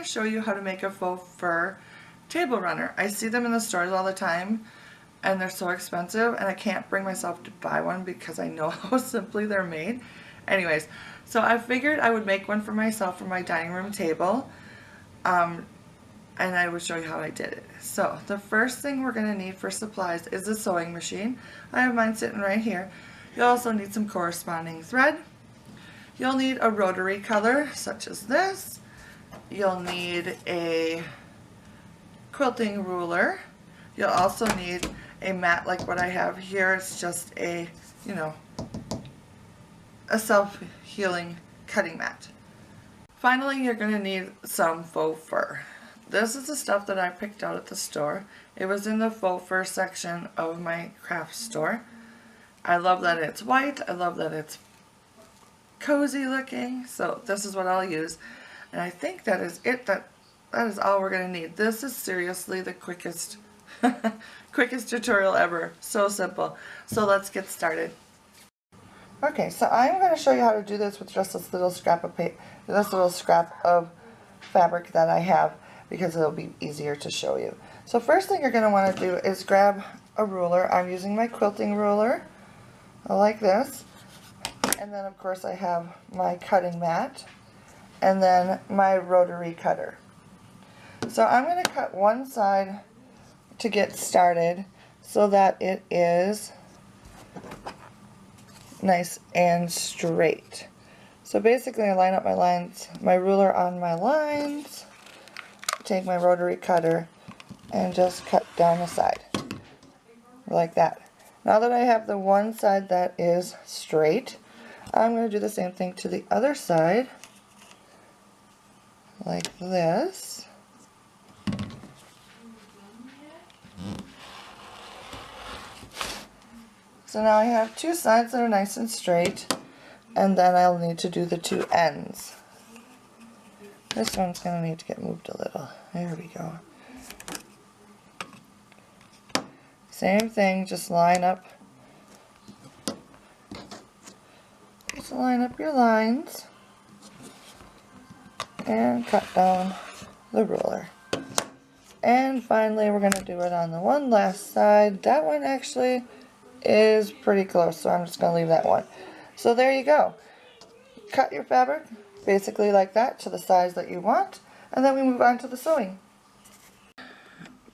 to show you how to make a faux fur table runner. I see them in the stores all the time and they're so expensive and I can't bring myself to buy one because I know how simply they're made. Anyways, so I figured I would make one for myself for my dining room table, and I would show you how I did it. So the first thing we're going to need for supplies is a sewing machine. I have mine sitting right here. You'll also need some corresponding thread. You'll need a rotary color such as this. You'll need a quilting ruler. You'll also need a mat like what I have here. It's just a, you know, a self-healing cutting mat. Finally, you're going to need some faux fur. This is the stuff that I picked out at the store. It was in the faux fur section of my craft store. I love that it's white. I love that it's cozy looking. So this is what I'll use. And I think that is it. That is all we're going to need. This is seriously the quickest quickest tutorial ever. So simple. So let's get started. Okay, so I'm going to show you how to do this with just this little scrap of paper, this little scrap of fabric that I have, because it'll be easier to show you. So first thing you're going to want to do is grab a ruler. I'm using my quilting ruler, like this, and then of course I have my cutting mat, and then my rotary cutter. So I'm going to cut one side to get started so that it is nice and straight. So basically I line up my lines, my ruler on my lines, take my rotary cutter and just cut down the side like that. Now that I have the one side that is straight, I'm going to do the same thing to the other side like this. So now I have two sides that are nice and straight, and then I'll need to do the two ends. This one's going to need to get moved a little. There we go. Same thing, just line up your lines and cut down the ruler. And finally we're going to do it on the one last side. That one actually is pretty close, so I'm just going to leave that one. So there you go. Cut your fabric basically like that to the size that you want, and then we move on to the sewing.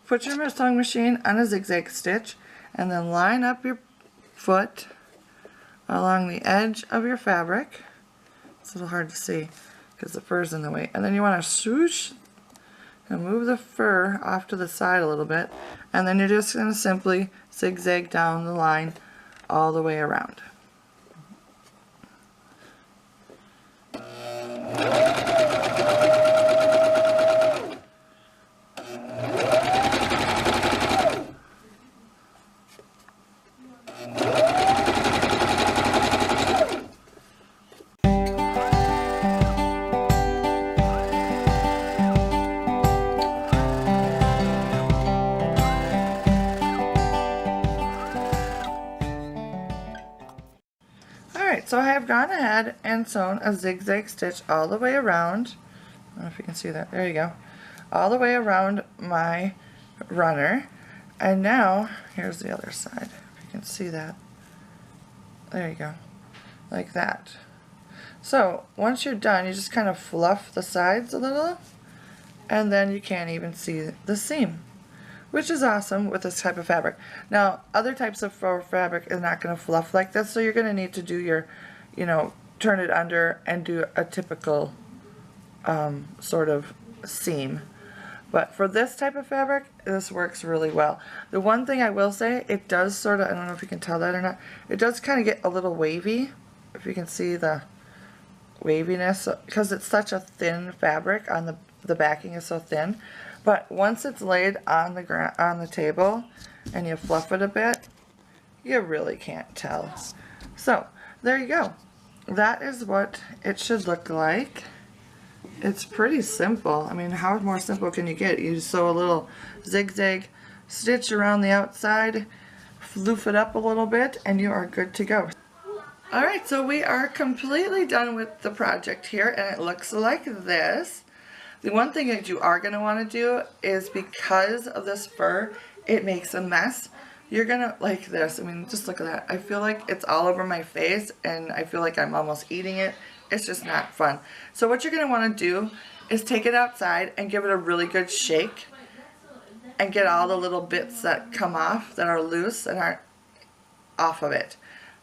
Put your sewing machine on a zigzag stitch and then line up your foot along the edge of your fabric. It's a little hard to see because the fur's in the way. And then you want to swoosh and move the fur off to the side a little bit, and then you're just going to simply zigzag down the line all the way around. So I have gone ahead and sewn a zigzag stitch all the way around. I don't know if you can see that. There you go. All the way around my runner. And now, here's the other side. If you can see that. There you go. Like that. So, once you're done, you just kind of fluff the sides a little. And then you can't even see the seam, which is awesome with this type of fabric. Now, other types of faux fabric is not going to fluff like this, so you're going to need to do your, turn it under and do a typical sort of seam. But for this type of fabric, this works really well. The one thing I will say, it does sort of, I don't know if you can tell that or not, it does kind of get a little wavy, if you can see the waviness, because it's such a thin fabric, on the backing is so thin. But once it's laid on the table and you fluff it a bit, you really can't tell. So there you go. That is what it should look like. It's pretty simple. I mean, how more simple can you get? You sew a little zigzag stitch around the outside, floof it up a little bit, and you are good to go. Alright, so we are completely done with the project here, and it looks like this. The one thing that you are going to want to do is, because of this fur, it makes a mess. You're going to like this. I mean, just look at that. I feel like it's all over my face and I feel like I'm almost eating it. It's just not fun. So what you're going to want to do is take it outside and give it a really good shake and get all the little bits that come off that are loose and aren't off of it.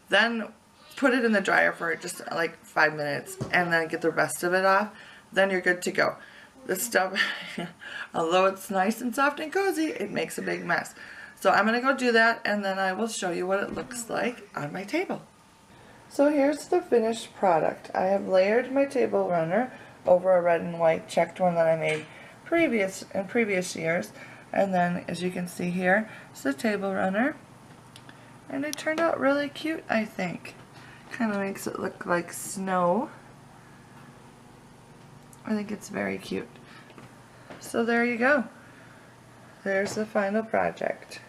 Then put it in the dryer for just like 5 minutes and then get the rest of it off. Then you're good to go. This stuff, although it's nice and soft and cozy, it makes a big mess. So I'm going to go do that and then I will show you what it looks like on my table. So here's the finished product. I have layered my table runner over a red and white checked one that I made in previous years. And then, as you can see here, it's the table runner. And it turned out really cute, I think. Kind of makes it look like snow. I think it's very cute. So there you go. There's the final project.